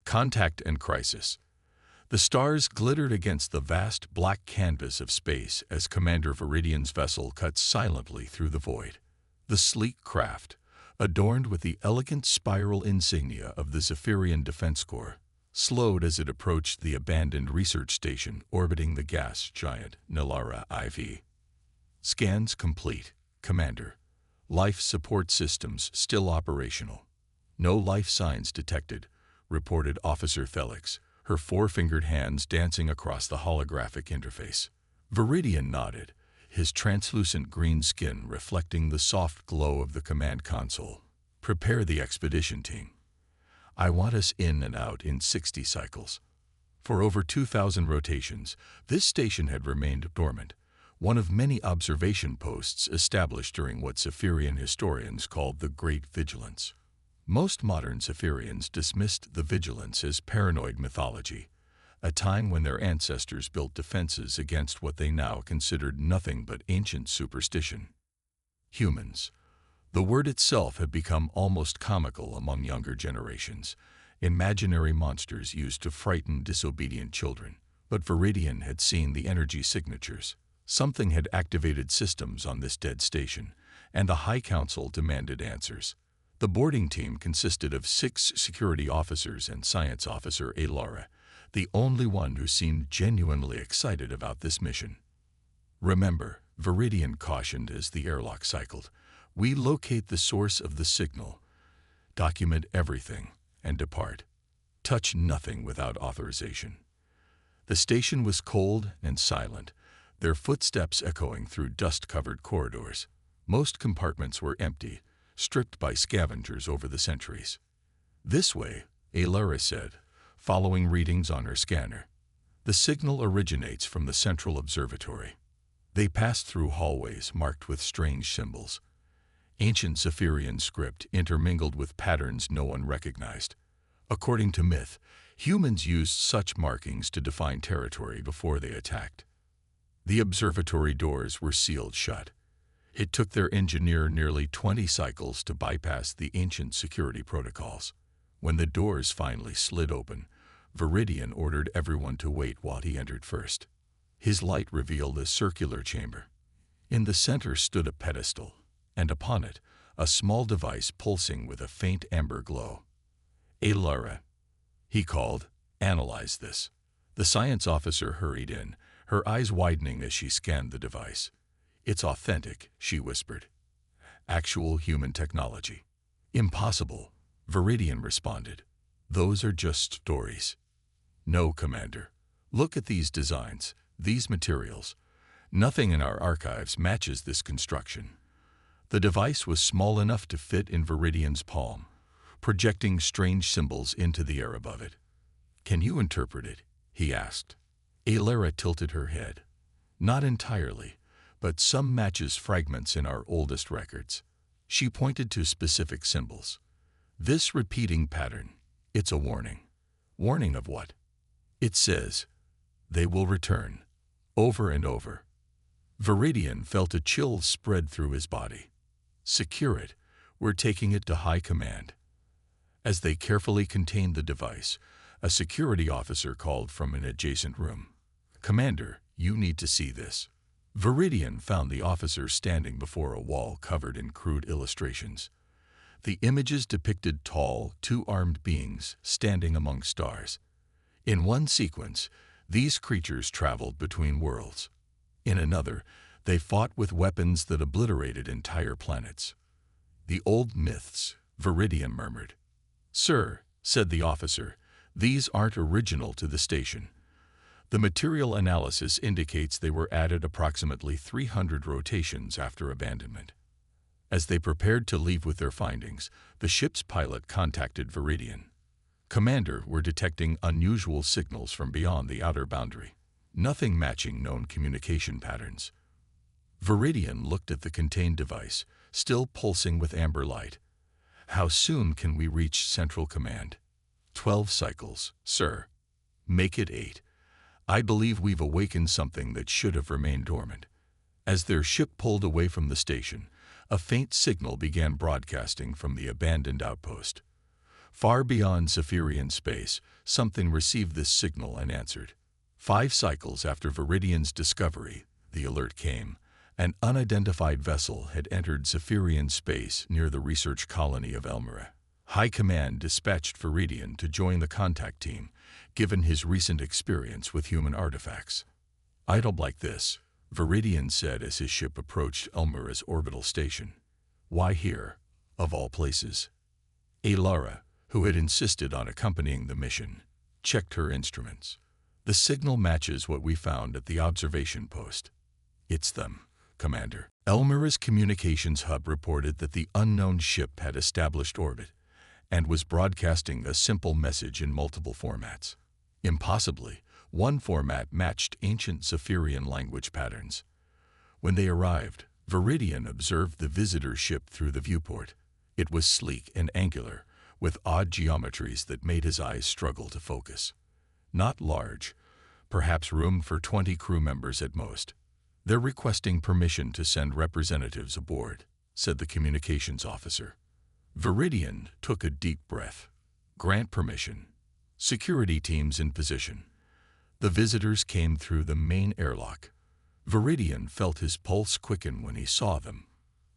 Contact and crisis. The stars glittered against the vast black canvas of space as Commander Viridian's vessel cut silently through the void. The sleek craft, adorned with the elegant spiral insignia of the Zephyrian Defense Corps, slowed as it approached the abandoned research station orbiting the gas giant Nilara IV. Scans complete, Commander. Life support systems still operational. No life signs detected, reported Officer Felix, her four-fingered hands dancing across the holographic interface. Viridian nodded, his translucent green skin reflecting the soft glow of the command console. Prepare the expedition team. I want us in and out in 60 cycles. For over 2,000 rotations, this station had remained dormant, one of many observation posts established during what Zephyrian historians called the Great Vigilance. Most modern Zephyrians dismissed the Vigilance as paranoid mythology, a time when their ancestors built defenses against what they now considered nothing but ancient superstition. Humans. The word itself had become almost comical among younger generations, imaginary monsters used to frighten disobedient children. But Viridian had seen the energy signatures. Something had activated systems on this dead station, and the High Council demanded answers. The boarding team consisted of 6 security officers and Science Officer Alara, the only one who seemed genuinely excited about this mission. Remember, Viridian cautioned as the airlock cycled, we locate the source of the signal, document everything, and depart. Touch nothing without authorization. The station was cold and silent, their footsteps echoing through dust-covered corridors. Most compartments were empty, stripped by scavengers over the centuries. This way, Alara said, following readings on her scanner. The signal originates from the central observatory. They passed through hallways marked with strange symbols. Ancient Zephyrian script intermingled with patterns no one recognized. According to myth, humans used such markings to define territory before they attacked. The observatory doors were sealed shut. It took their engineer nearly 20 cycles to bypass the ancient security protocols. When the doors finally slid open, Viridian ordered everyone to wait while he entered first. His light revealed a circular chamber. In the center stood a pedestal, and upon it, a small device pulsing with a faint amber glow. Alara, he called, analyze this. The science officer hurried in, her eyes widening as she scanned the device. It's authentic, she whispered. Actual human technology. Impossible, Viridian responded. Those are just stories. No, Commander. Look at these designs, these materials. Nothing in our archives matches this construction. The device was small enough to fit in Viridian's palm, projecting strange symbols into the air above it. Can you interpret it? He asked. Alara tilted her head. Not entirely, but some matches fragments in our oldest records. She pointed to specific symbols. This repeating pattern, it's a warning. Warning of what? It says, they will return, over and over. Viridian felt a chill spread through his body. Secure it, we're taking it to high command. As they carefully contained the device, a security officer called from an adjacent room. Commander, you need to see this. Viridian found the officer standing before a wall covered in crude illustrations. The images depicted tall, two-armed beings standing among stars. In one sequence, these creatures traveled between worlds. In another, they fought with weapons that obliterated entire planets. The old myths, Viridian murmured. Sir, said the officer, these aren't original to the station. The material analysis indicates they were added approximately 300 rotations after abandonment. As they prepared to leave with their findings, the ship's pilot contacted Viridian. Commander, we're detecting unusual signals from beyond the outer boundary. Nothing matching known communication patterns. Viridian looked at the contained device, still pulsing with amber light. How soon can we reach Central Command? 12 cycles, sir. Make it 8. I believe we've awakened something that should have remained dormant. As their ship pulled away from the station, a faint signal began broadcasting from the abandoned outpost. Far beyond Zephyrian space, something received this signal and answered. 5 cycles after Viridian's discovery, the alert came. An unidentified vessel had entered Zephyrian space near the research colony of Elmira. High Command dispatched Viridian to join the contact team, given his recent experience with human artifacts. "I don't like this," Viridian said as his ship approached Elmira's orbital station. "Why here, of all places?" Alara, who had insisted on accompanying the mission, checked her instruments. "The signal matches what we found at the observation post." "It's them, Commander." Elmira's communications hub reported that the unknown ship had established orbit and was broadcasting a simple message in multiple formats. Impossibly, one format matched ancient Zephyrian language patterns. When they arrived, Viridian observed the visitor ship through the viewport. It was sleek and angular, with odd geometries that made his eyes struggle to focus. Not large, perhaps room for 20 crew members at most. "They're requesting permission to send representatives aboard," said the communications officer. Viridian took a deep breath. "Grant permission. Security teams in position." The visitors came through the main airlock. Viridian felt his pulse quicken when he saw them.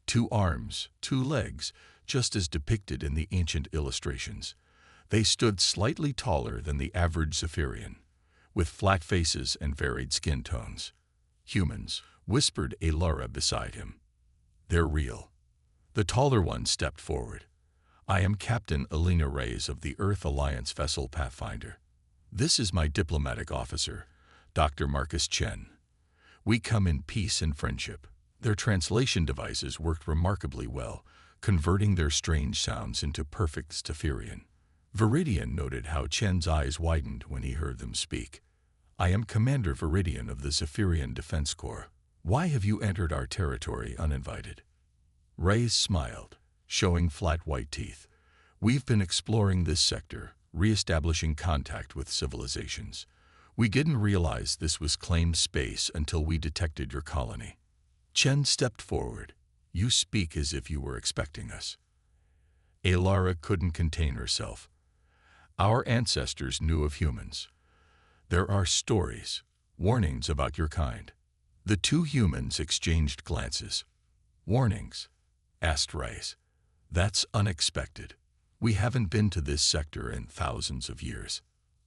2 arms, 2 legs, just as depicted in the ancient illustrations. They stood slightly taller than the average Zephyrian, with flat faces and varied skin tones. "Humans," whispered Alara beside him. "They're real." The taller one stepped forward. "I am Captain Alina Reyes of the Earth Alliance vessel Pathfinder. This is my diplomatic officer, Dr. Marcus Chen. We come in peace and friendship." Their translation devices worked remarkably well, converting their strange sounds into perfect Zephyrian. Viridian noted how Chen's eyes widened when he heard them speak. "I am Commander Viridian of the Zephyrian Defense Corps. Why have you entered our territory uninvited?" Reyes smiled, showing flat white teeth. "We've been exploring this sector, re-establishing contact with civilizations. We didn't realize this was claimed space until we detected your colony." Chen stepped forward. "You speak as if you were expecting us." Alara couldn't contain herself. "Our ancestors knew of humans. There are stories, warnings about your kind." The 2 humans exchanged glances. "Warnings?" asked Reyes. "That's unexpected. We haven't been to this sector in thousands of years."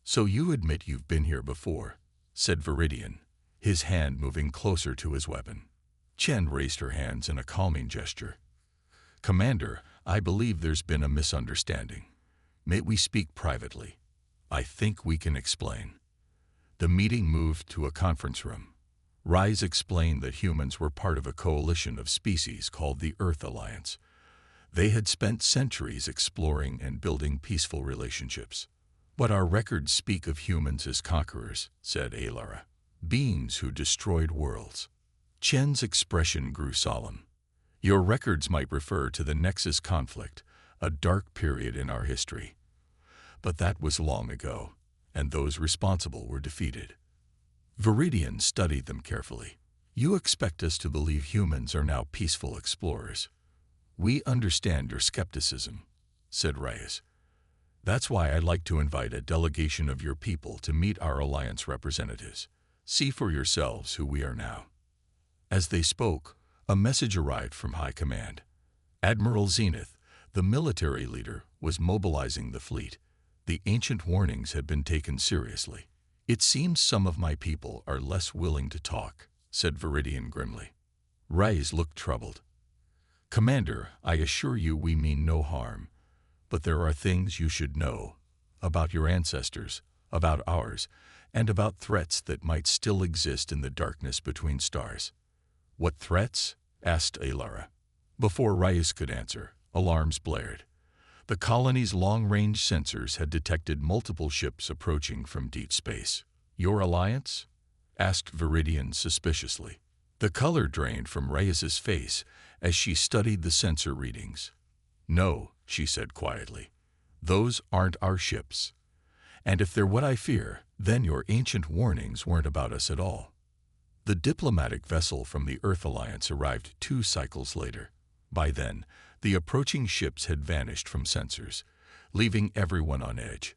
"So you admit you've been here before," said Viridian, his hand moving closer to his weapon. Chen raised her hands in a calming gesture. "Commander, I believe there's been a misunderstanding. May we speak privately? I think we can explain." The meeting moved to a conference room. Reyes explained that humans were part of a coalition of species called the Earth Alliance. They had spent centuries exploring and building peaceful relationships. "But our records speak of humans as conquerors," said Alara. "Beings who destroyed worlds." Chen's expression grew solemn. "Your records might refer to the Nexus conflict, a dark period in our history. But that was long ago, and those responsible were defeated." Viridian studied them carefully. "You expect us to believe humans are now peaceful explorers. We understand your skepticism," said Reyes. "That's why I'd like to invite a delegation of your people to meet our Alliance representatives. See for yourselves who we are now." As they spoke, a message arrived from High Command. Admiral Zenith, the military leader, was mobilizing the fleet. The ancient warnings had been taken seriously. "It seems some of my people are less willing to talk," said Viridian grimly. Reyes looked troubled. "Commander, I assure you we mean no harm. But there are things you should know about your ancestors, about ours, and about threats that might still exist in the darkness between stars." "What threats?" asked Alara. Before Reyes could answer, alarms blared. The colony's long-range sensors had detected multiple ships approaching from deep space. "Your alliance?" asked Viridian suspiciously. The color drained from Reyes's face as she studied the sensor readings. "No," she said quietly. "Those aren't our ships. And if they're what I fear, then your ancient warnings weren't about us at all." The diplomatic vessel from the Earth Alliance arrived 2 cycles later. By then, the approaching ships had vanished from sensors, leaving everyone on edge.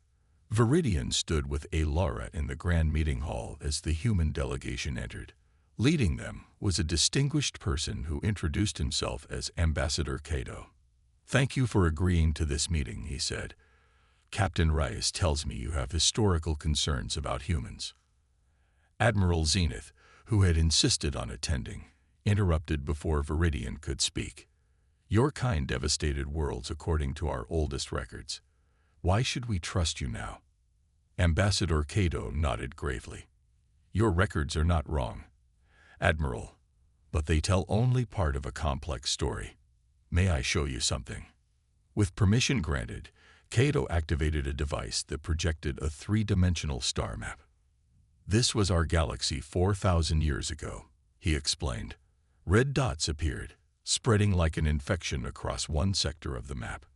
Viridian stood with Alara in the grand meeting hall as the human delegation entered. Leading them was a distinguished person who introduced himself as Ambassador Cato. "Thank you for agreeing to this meeting," he said. "Captain Reyes tells me you have historical concerns about humans." Admiral Zenith, who had insisted on attending, interrupted before Viridian could speak. "Your kind devastated worlds according to our oldest records. Why should we trust you now?" Ambassador Cato nodded gravely. "Your records are not wrong, Admiral, but they tell only part of a complex story. May I show you something?" With permission granted, Cato activated a device that projected a three-dimensional star map. "This was our galaxy 4,000 years ago," he explained. Red dots appeared, spreading like an infection across one sector of the map.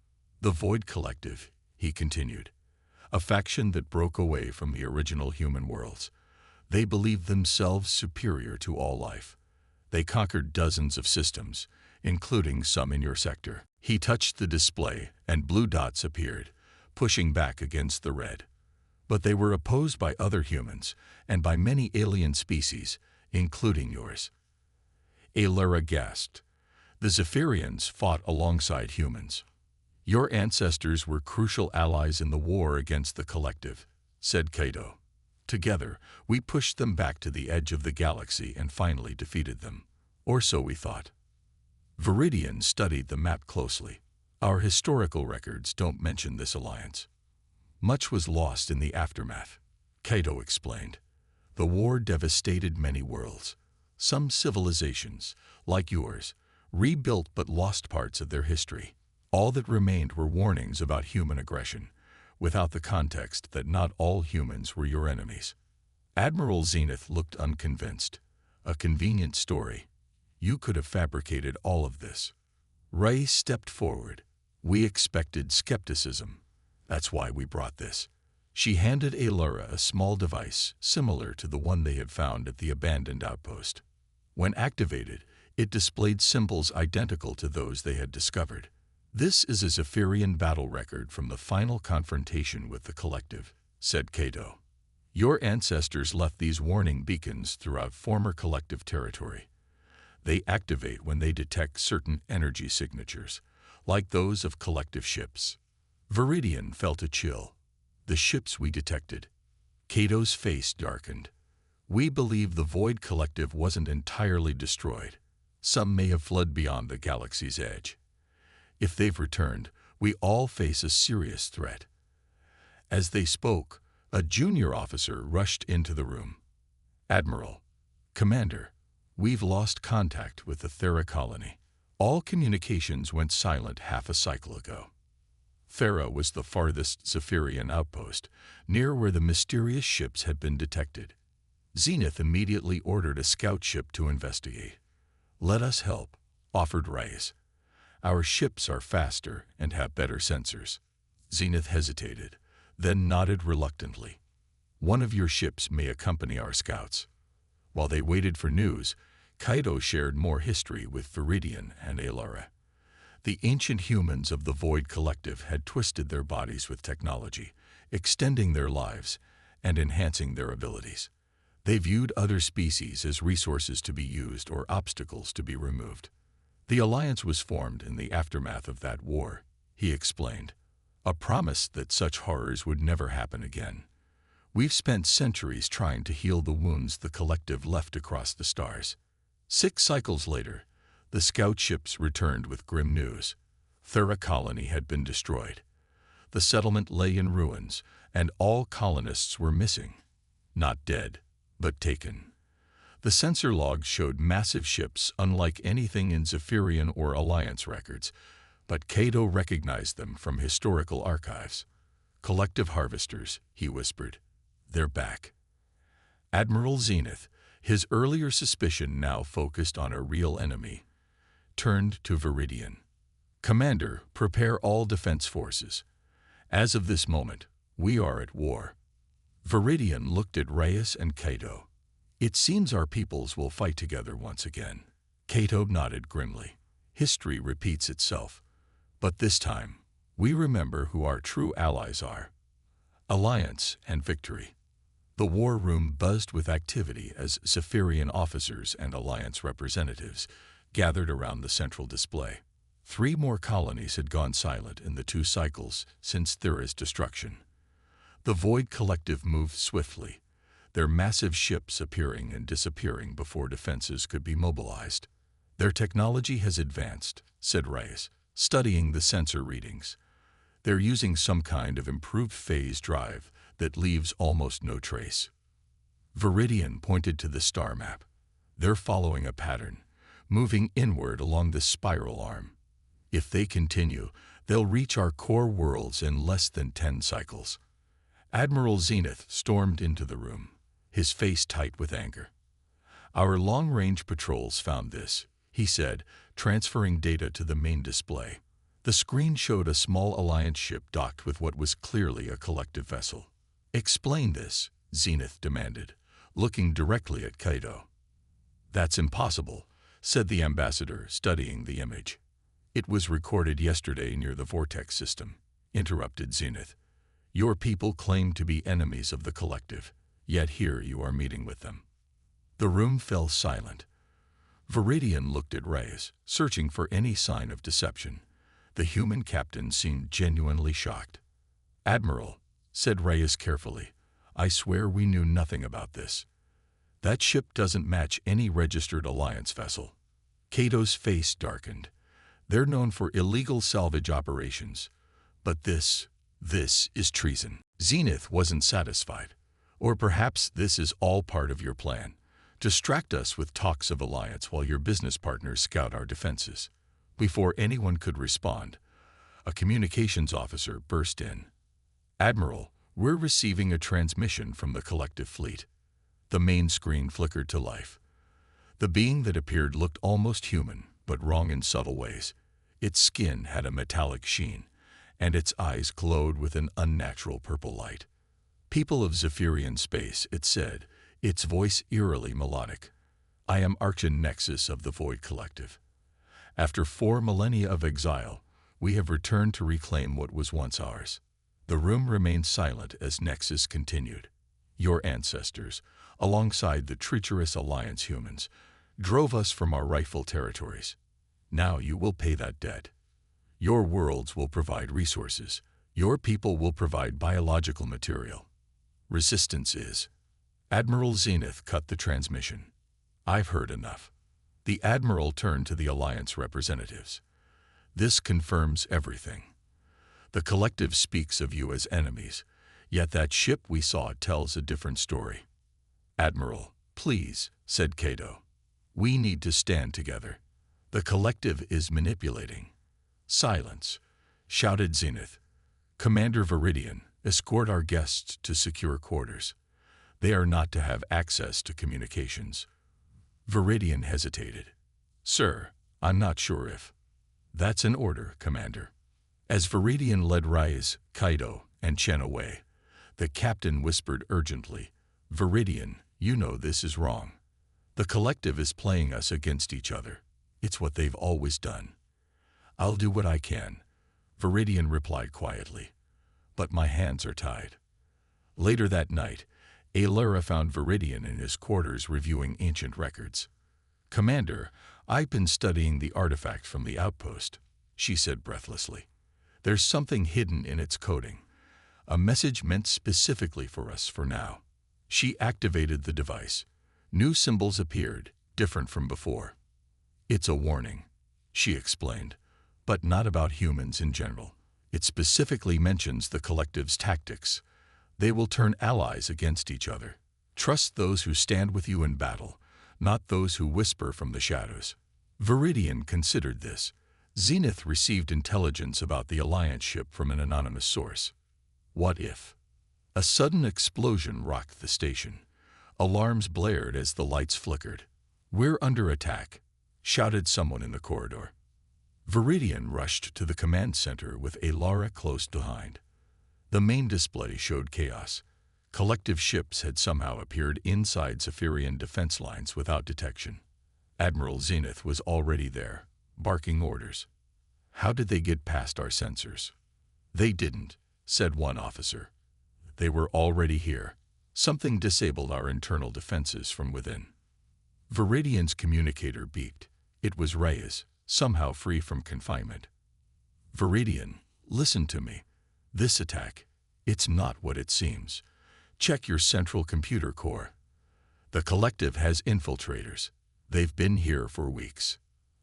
"The Void Collective," he continued, "a faction that broke away from the original human worlds. They believed themselves superior to all life. They conquered dozens of systems, including some in your sector." He touched the display, and blue dots appeared, pushing back against the red. "But they were opposed by other humans, and by many alien species, including yours." Alara gasped. "The Zephyrians fought alongside humans." "Your ancestors were crucial allies in the war against the Collective," said Cato. "Together, we pushed them back to the edge of the galaxy and finally defeated them. Or so we thought." Viridian studied the map closely. "Our historical records don't mention this alliance. Much was lost in the aftermath," Cato explained. "The war devastated many worlds. Some civilizations, like yours, rebuilt but lost parts of their history. All that remained were warnings about human aggression, without the context that not all humans were your enemies." Admiral Zenith looked unconvinced. "A convenient story. You could have fabricated all of this." Ray stepped forward. "We expected skepticism. That's why we brought this." She handed Alara a small device similar to the one they had found at the abandoned outpost. When activated, it displayed symbols identical to those they had discovered. "This is a Zephyrian battle record from the final confrontation with the Collective," said Cato. "Your ancestors left these warning beacons throughout former Collective territory. They activate when they detect certain energy signatures, like those of Collective ships." Viridian felt a chill. "The ships we detected." Cato's face darkened. "We believe the Void Collective wasn't entirely destroyed. Some may have fled beyond the galaxy's edge. If they've returned, we all face a serious threat." As they spoke, a junior officer rushed into the room. "Admiral, Commander, we've lost contact with the Thera colony. All communications went silent half a cycle ago." Thera was the farthest Zephyrian outpost, near where the mysterious ships had been detected. Zenith immediately ordered a scout ship to investigate. "Let us help," offered Reyes. "Our ships are faster and have better sensors." Zenith hesitated, then nodded reluctantly. "One of your ships may accompany our scouts." While they waited for news, Cato shared more history with Viridian and Alara. The ancient humans of the Void Collective had twisted their bodies with technology, extending their lives and enhancing their abilities. They viewed other species as resources to be used or obstacles to be removed. "The alliance was formed in the aftermath of that war," he explained. "A promise that such horrors would never happen again. We've spent centuries trying to heal the wounds the Collective left across the stars." 6 cycles later, the scout ships returned with grim news. Thera colony had been destroyed. The settlement lay in ruins, and all colonists were missing. Not dead, but taken. The sensor logs showed massive ships unlike anything in Zephyrian or Alliance records, but Cato recognized them from historical archives. "Collective harvesters," he whispered. "They're back." Admiral Zenith, his earlier suspicion now focused on a real enemy, turned to Viridian. "Commander, prepare all defense forces. As of this moment, we are at war." Viridian looked at Reyes and Cato. "It seems our peoples will fight together once again." Cato nodded grimly. "History repeats itself. But this time, We remember who our true allies are. Alliance and victory. The war room buzzed with activity as Zephyrian officers and Alliance representatives gathered around the central display. 3 more colonies had gone silent in the 2 cycles since Thera's destruction. The Void Collective moved swiftly, their massive ships appearing and disappearing before defenses could be mobilized. Their technology has advanced, said Reyes, studying the sensor readings. They're using some kind of improved phase drive that leaves almost no trace. Viridian pointed to the star map. They're following a pattern, moving inward along the spiral arm. If they continue, they'll reach our core worlds in less than 10 cycles. Admiral Zenith stormed into the room, his face tight with anger. Our long-range patrols found this, he said, transferring data to the main display. The screen showed a small Alliance ship docked with what was clearly a collective vessel. Explain this, Zenith demanded, looking directly at Kaito. That's impossible, said the ambassador, studying the image. It was recorded yesterday near the vortex system, interrupted Zenith. Your people claim to be enemies of the collective, yet here you are meeting with them. The room fell silent. Viridian looked at Reyes, searching for any sign of deception. The human captain seemed genuinely shocked. Admiral, said Reyes carefully, I swear we knew nothing about this. That ship doesn't match any registered Alliance vessel. Kato's face darkened. They're known for illegal salvage operations. But this is treason. Zenith wasn't satisfied. Or perhaps this is all part of your plan. Distract us with talks of alliance while your business partners scout our defenses. Before anyone could respond, a communications officer burst in. Admiral, we're receiving a transmission from the collective fleet. The main screen flickered to life. The being that appeared looked almost human, but wrong in subtle ways. Its skin had a metallic sheen, and its eyes glowed with an unnatural purple light. People of Zephyrian space, it said, its voice eerily melodic. I am Archon Nexus of the Void Collective. After 4 millennia of exile, we have returned to reclaim what was once ours. The room remained silent as Nexus continued. Your ancestors, alongside the treacherous Alliance humans, drove us from our rightful territories. Now you will pay that debt. Your worlds will provide resources. Your people will provide biological material. Resistance is. Admiral Zenith cut the transmission. I've heard enough. The Admiral turned to the Alliance representatives. This confirms everything. The collective speaks of you as enemies, yet that ship we saw tells a different story. Admiral, please, said Kaito. We need to stand together. The collective is manipulating. Silence, shouted Zenith. Commander Viridian, escort our guests to secure quarters. They are not to have access to communications. Viridian hesitated. Sir, I'm not sure if. That's an order, Commander. As Viridian led Reyes, Kaito, and Chen away, the captain whispered urgently, Viridian, you know this is wrong. The collective is playing us against each other. It's what they've always done. I'll do what I can, Viridian replied quietly, but my hands are tied. Later that night, Alara found Viridian in his quarters reviewing ancient records. Commander, I've been studying the artifact from the outpost, she said breathlessly. There's something hidden in its coding, a message meant specifically for us for now. She activated the device. New symbols appeared, different from before. It's a warning, she explained, but not about humans in general. It specifically mentions the collective's tactics. They will turn allies against each other. Trust those who stand with you in battle, not those who whisper from the shadows. Viridian considered this. Zenith received intelligence about the Alliance ship from an anonymous source. What if? A sudden explosion rocked the station. Alarms blared as the lights flickered. We're under attack, shouted someone in the corridor. Viridian rushed to the command center with Alara close behind. The main display showed chaos. Collective ships had somehow appeared inside Zephyrian defense lines without detection. Admiral Zenith was already there, barking orders. How did they get past our sensors? They didn't, said one officer. They were already here. Something disabled our internal defenses from within. Viridian's communicator beeped. It was Reyes, somehow free from confinement. Viridian, listen to me. This attack, it's not what it seems. Check your central computer core. The collective has infiltrators. They've been here for weeks.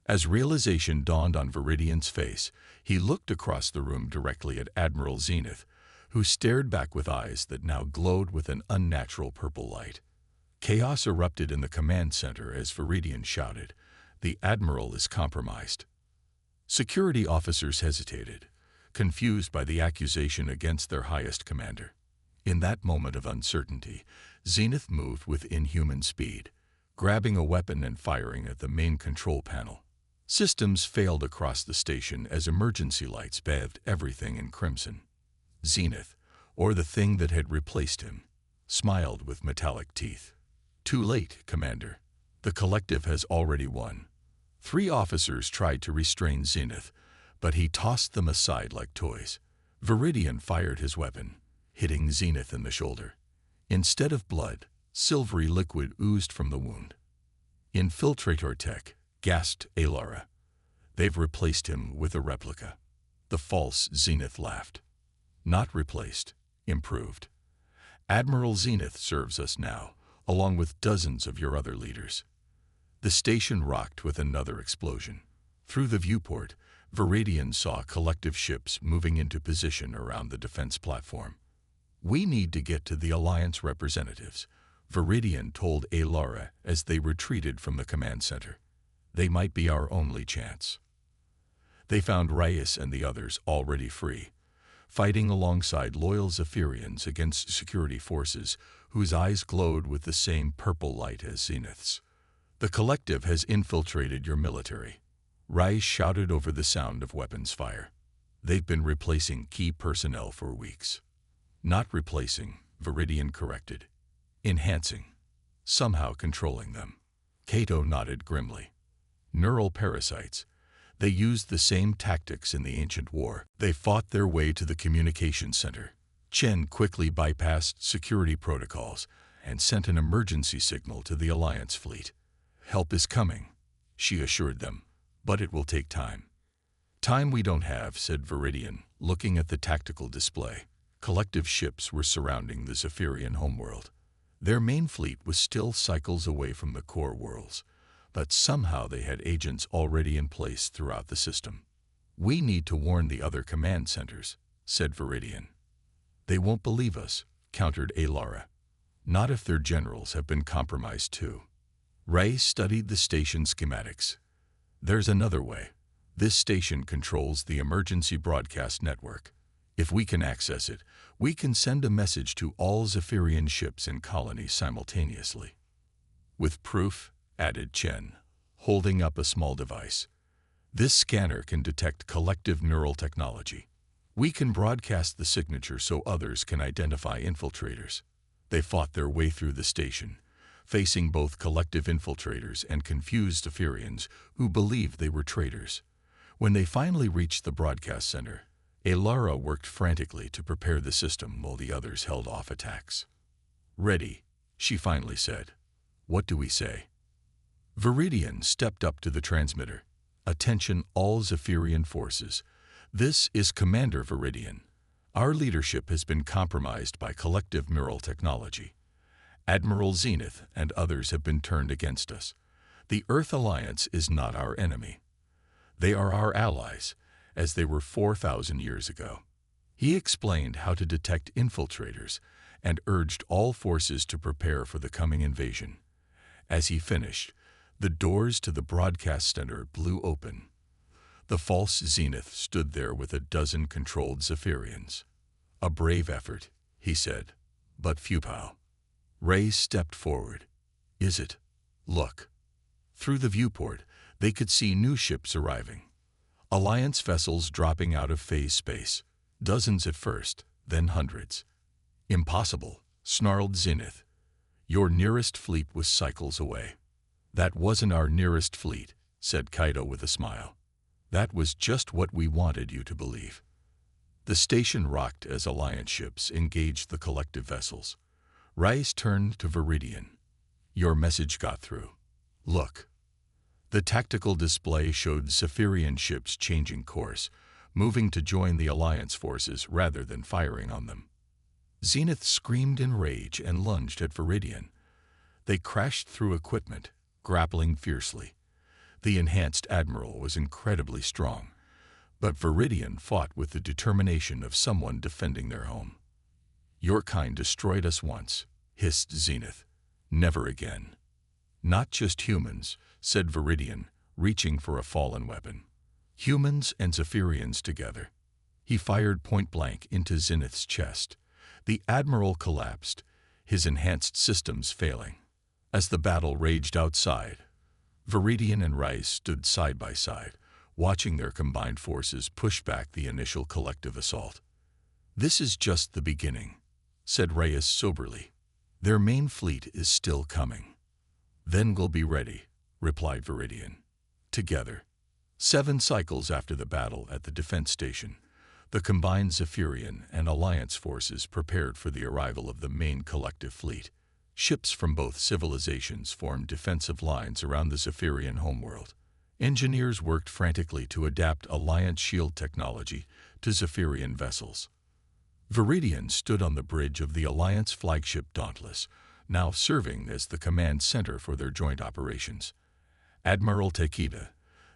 As realization dawned on Viridian's face, he looked across the room directly at Admiral Zenith, who stared back with eyes that now glowed with an unnatural purple light. Chaos erupted in the command center as Viridian shouted, "The Admiral is compromised." Security officers hesitated, confused by the accusation against their highest commander. In that moment of uncertainty, Zenith moved with inhuman speed, grabbing a weapon and firing at the main control panel. Systems failed across the station as emergency lights bathed everything in crimson. Zenith, or the thing that had replaced him, smiled with metallic teeth. Too late, Commander. The collective has already won. 3 officers tried to restrain Zenith, but he tossed them aside like toys. Viridian fired his weapon, hitting Zenith in the shoulder. Instead of blood, silvery liquid oozed from the wound. "Infiltrator tech," gasped Alara. "They've replaced him with a replica." The false Zenith laughed. "Not replaced, improved. Admiral Zenith serves us now, along with dozens of your other leaders." The station rocked with another explosion. Through the viewport, Viridian saw collective ships moving into position around the defense platform. "We need to get to the Alliance representatives," Viridian told Alara as they retreated from the command center. "They might be our only chance." They found Reyes and the others already free, fighting alongside loyal Zephyrians against security forces whose eyes glowed with the same purple light as Zenith's. "The collective has infiltrated your military," Reyes shouted over the sound of weapons fire. "They've been replacing key personnel for weeks." "Not replacing," Viridian corrected. "Enhancing. Somehow controlling them." Cato nodded grimly. "Neural parasites. They used the same tactics in the ancient war. They fought their way to the communication center." Chen quickly bypassed security protocols and sent an emergency signal to the Alliance fleet. "Help is coming," she assured them, "but it will take time." "Time we don't have," said Viridian, looking at the tactical display. Collective ships were surrounding the Zephyrian homeworld. Their main fleet was still cycles away from the core worlds, but somehow they had agents already in place throughout the system. "We need to warn the other command centers," said Viridian. "They won't believe us," countered Alara. "Not if their generals have been compromised too." Ray studied the station schematics. "There's another way. This station controls the emergency broadcast network. If we can access it, we can send a message to all Zephyrian ships in colony simultaneously." "With proof," added Chen, holding up a small device. "This scanner can detect collective neural technology. We can broadcast the signature so others can identify infiltrators." They fought their way through the station, facing both collective infiltrators and confused Zephyrians who believed they were traitors. When they finally reached the broadcast center, Alara worked frantically to prepare the system while the others held off attacks. "Ready," she finally said. "What do we say?" Viridian stepped up to the transmitter. "Attention all Zephyrian forces. This is Commander Viridian. Our leadership has been compromised by collective neural technology. Admiral Zenith and others have been turned against us. The Earth Alliance is not our enemy. They are our allies, as they were 4,000 years ago." He explained how to detect infiltrators and urged all forces to prepare for the coming invasion. As he finished, the doors to the broadcast center blew open. The false Zenith stood there with a dozen controlled Zephyrians. "A brave effort," he said, "but futile." Ray stepped forward. "Is it? Look." Through the viewport, they could see new ships arriving. Alliance vessels dropping out of phase space. Dozens at first, then hundreds. "Impossible," snarled Zenith. "Your nearest fleet was cycles away." "That wasn't our nearest fleet," said Kaito with a smile. "That was just what we wanted you to believe." The station rocked as Alliance ships engaged the collective vessels. Rice turned to Viridian. "Your message got through. Look." The tactical display showed Zephyrian ships changing course, moving to join the Alliance forces rather than firing on them. Zenith screamed in rage and lunged at Viridian. They crashed through equipment, grappling fiercely. The enhanced admiral was incredibly strong, but Viridian fought with the determination of someone defending their home. "Your kind destroyed us once," hissed Zenith. "Never again." "Not just humans," said Viridian, reaching for a fallen weapon. "Humans and Zephyrians together." He fired point-blank into Zenith's chest. The admiral collapsed, his enhanced systems failing. As the battle raged outside, Viridian and Rice stood side by side, watching their combined forces push back the initial collective assault. "This is just the beginning," said Reyes soberly. "Their main fleet is still coming." "Then we'll be ready," replied Viridian. Together. 7 cycles after the battle at the defense station, the combined Zephyrian and Alliance forces prepared for the arrival of the main collective fleet. Ships from both civilizations formed defensive lines around the Zephyrian homeworld. Engineers worked frantically to adapt Alliance shield technology to Zephyrian vessels. Viridian stood on the bridge of the Alliance flagship Dauntless, now serving as the command center for their joint operations. Admiral Takeda,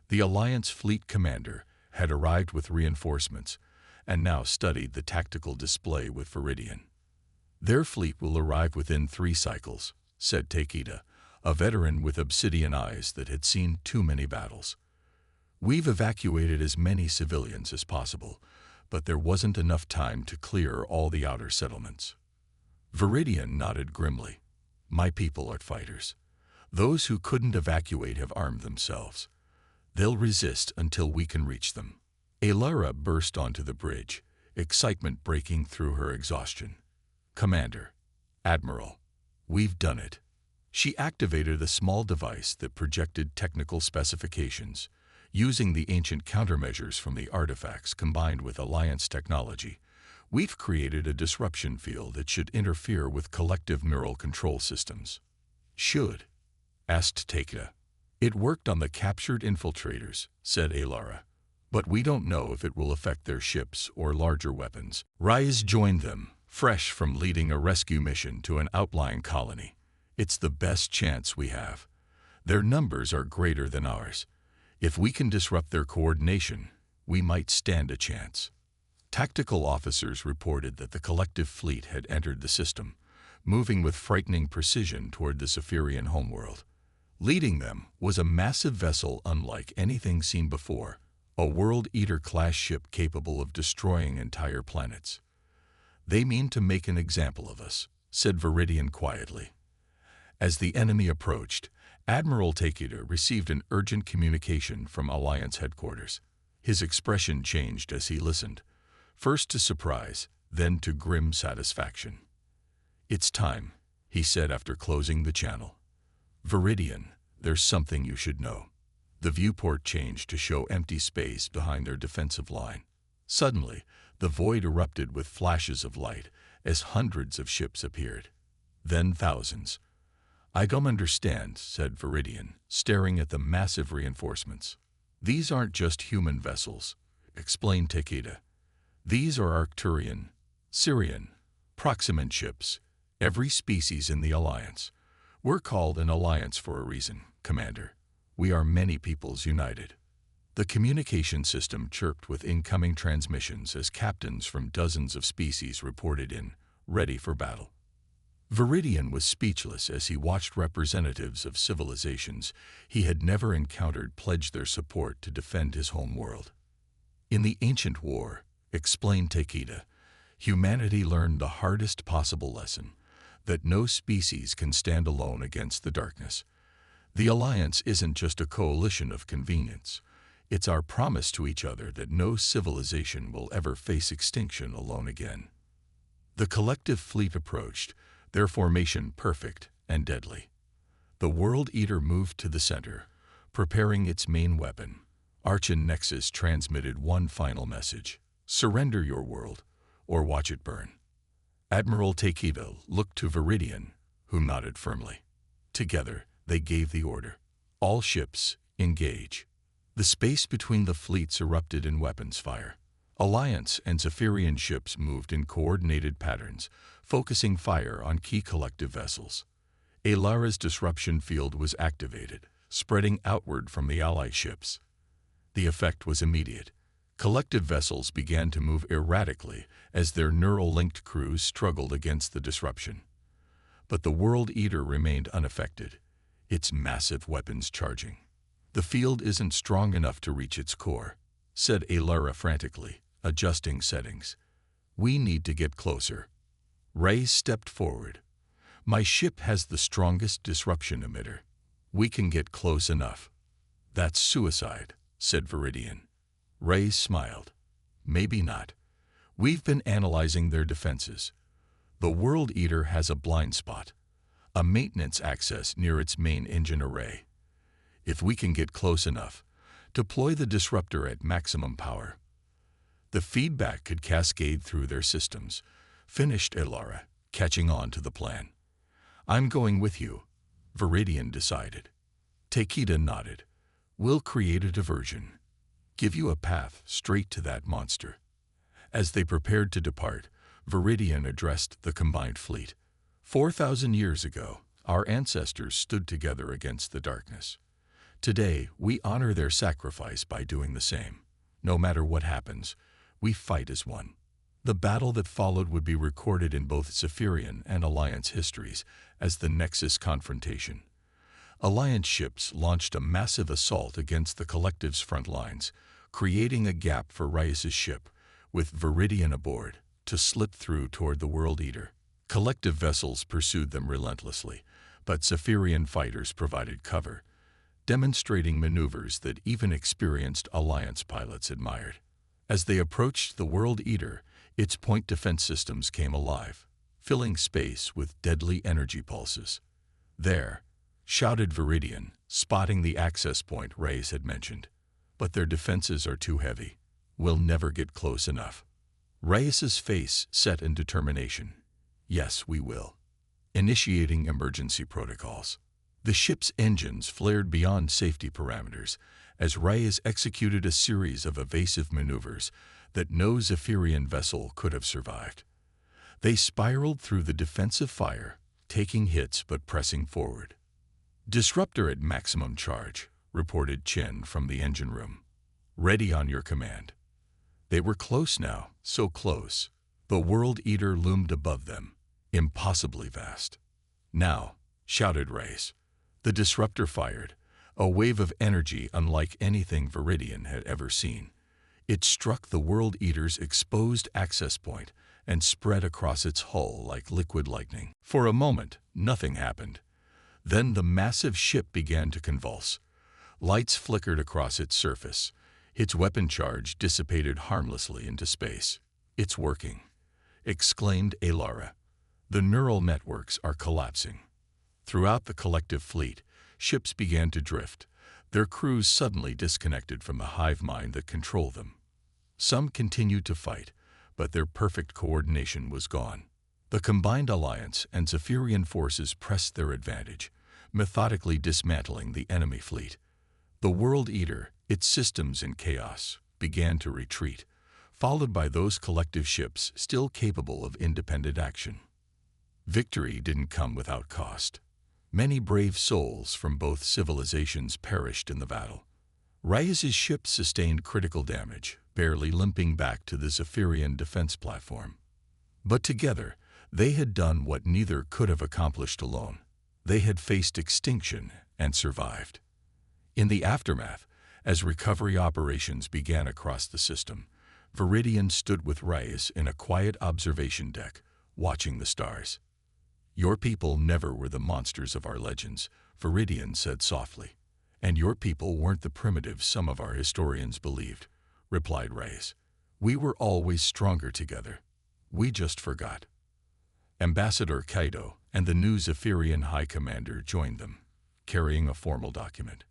the Alliance fleet commander, had arrived with reinforcements and now studied the tactical display with Viridian. "Their fleet will arrive within 3 cycles," said Takeda, a veteran with obsidian eyes that had seen too many battles. "We've evacuated as many civilians as possible, but there wasn't enough time to clear all the outer settlements." Viridian nodded grimly. "My people are fighters. Those who couldn't evacuate have armed themselves. They'll resist until we can reach them." Alara burst onto the bridge, excitement breaking through her exhaustion. "Commander, Admiral, we've done it." She activated a small device that projected technical specifications. Using the ancient countermeasures from the artifacts combined with Alliance technology, we've created a disruption field that should interfere with collective neural control systems. "Should?" asked Takeda. "It worked on the captured infiltrators," said Alara. "But we don't know if it will affect their ships or larger weapons." Rise joined them, fresh from leading a rescue mission to an outlying colony. "It's the best chance we have. Their numbers are greater than ours. If we can disrupt their coordination, we might stand a chance." Tactical officers reported that the collective fleet had entered the system, moving with frightening precision toward the Zephyrian homeworld. Leading them was a massive vessel unlike anything seen before, a World Eater-class ship capable of destroying entire planets. "They mean to make an example of us," said Viridian quietly. As the enemy approached, Admiral Takeda received an urgent communication from Alliance headquarters. His expression changed as he listened, first to surprise, then to grim satisfaction. "It's time," he said after closing the channel. "Viridian, there's something you should know." The viewport changed to show empty space behind their defensive line. Suddenly, the void erupted with flashes of light as hundreds of ships appeared. Then thousands. "I don't understand," said Viridian, staring at the massive reinforcements. "These aren't just human vessels," explained Takeda. "These are Arcturian, Syrian, Proximant ships, every species in the Alliance. We're called an Alliance for a reason, Commander. We are many peoples united." The communication system chirped with incoming transmissions as captains from dozens of species reported in, ready for battle. Viridian was speechless as he watched representatives of civilizations he had never encountered pledge their support to defend his home world. "In the ancient war," explained Takeda, "humanity learned the hardest possible lesson, that no species can stand alone against the darkness. The Alliance isn't just a coalition of convenience. It's our promise to each other that no civilization will ever face extinction alone again." The collective fleet approached, their formation perfect and deadly. The World Eater moved to the center, preparing its main weapon. Arch and Nexus transmitted one final message: Surrender your world, or watch it burn. Admiral Takeda looked to Viridian, who nodded firmly. Together, they gave the order. All ships, engage. The space between the fleets erupted in weapons fire. Alliance and Zephyrian ships moved in coordinated patterns, focusing fire on key collective vessels. Alara's disruption field was activated, spreading outward from the ally ships. The effect was immediate. Collective vessels began to move erratically as their neural-linked crews struggled against the disruption. But the World Eater remained unaffected, its massive weapons charging. "The field isn't strong enough to reach its core," said Alara frantically, adjusting settings. "We need to get closer." Ray stepped forward. "My ship has the strongest disruption emitter. We can get close enough." "That's suicide," said Viridian. Ray smiled. "Maybe not. We've been analyzing their defenses. The World Eater has a blind spot, a maintenance access near its main engine array. If we can get close enough, deploy the disruptor at maximum power. The feedback could cascade through their systems," finished Alara, catching on to the plan. "I'm going with you," Viridian decided. Takeda nodded. "We'll create a diversion. Give you a path straight to that monster." As they prepared to depart, Viridian addressed the combined fleet. 4,000 years ago, our ancestors stood together against the darkness. Today, we honor their sacrifice by doing the same. No matter what happens, we fight as one. The battle that followed would be recorded in both Zephyrian and Alliance histories as the Nexus confrontation. Alliance ships launched a massive assault against the Collective's front lines, creating a gap for Reyes' ship, with Viridian aboard, to slip through toward the World Eater. Collective vessels pursued them relentlessly, but Zephyrian fighters provided cover, demonstrating maneuvers that even experienced Alliance pilots admired. As they approached the World Eater, its point defense systems came alive, filling space with deadly energy pulses. "There!" shouted Viridian, spotting the access point Reyes had mentioned. "But their defenses are too heavy. We'll never get close enough." Reyes' face set in determination. "Yes, we will." Initiating emergency protocols. The ship's engines flared beyond safety parameters as Reyes executed a series of evasive maneuvers that no Zephyrian vessel could have survived. They spiraled through the defensive fire, taking hits but pressing forward. "Disruptor at maximum charge," reported Chen from the engine room. "Ready on your command." They were close now, so close. The World Eater loomed above them, impossibly vast. "Now," shouted Reyes. The disruptor fired, a wave of energy unlike anything Viridian had ever seen. It struck the World Eater's exposed access point and spread across its hull like liquid lightning. For a moment, nothing happened. Then the massive ship began to convulse. Lights flickered across its surface. Its weapon charge dissipated harmlessly into space. "It's working," exclaimed Alara. "The neural networks are collapsing." Throughout the collective fleet, ships began to drift, their crews suddenly disconnected from the hive mind that controlled them. Some continued to fight, but their perfect coordination was gone. The combined Alliance and Zephyrian forces pressed their advantage, methodically dismantling the enemy fleet. The World Eater, its systems in chaos, began to retreat, followed by those collective ships still capable of independent action. Victory didn't come without cost. Many brave souls from both civilizations perished in the battle. Reyes' ship sustained critical damage, barely limping back to the Zephyrian defense platform. But together, they had done what neither could have accomplished alone. They had faced extinction and survived. In the aftermath, as recovery operations began across the system, Viridian stood with Reyes in a quiet observation deck, watching the stars. "Your people never were the monsters of our legends," Viridian said softly. "And your people weren't the primitives some of our historians believed," replied Reyes. "We were always stronger together. We just forgot." Ambassador Kaido and the new Zephyrian High Commander joined them, carrying a formal document.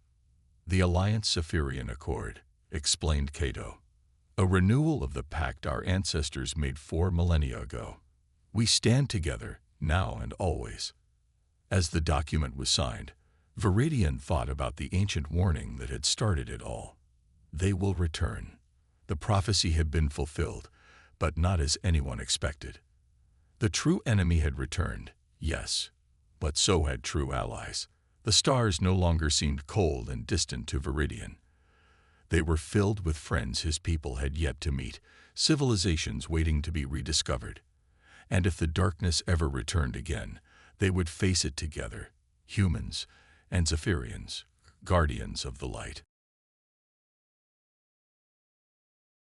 "The Alliance Zephyrian Accord," explained Kaido. A renewal of the pact our ancestors made 4 millennia ago. We stand together, now and always. As the document was signed, Viridian thought about the ancient warning that had started it all. They will return. The prophecy had been fulfilled, but not as anyone expected. The true enemy had returned, yes, but so had true allies. The stars no longer seemed cold and distant to Viridian. They were filled with friends his people had yet to meet, civilizations waiting to be rediscovered. And if the darkness ever returned again, they would face it together, humans and Zephyrians, guardians of the light.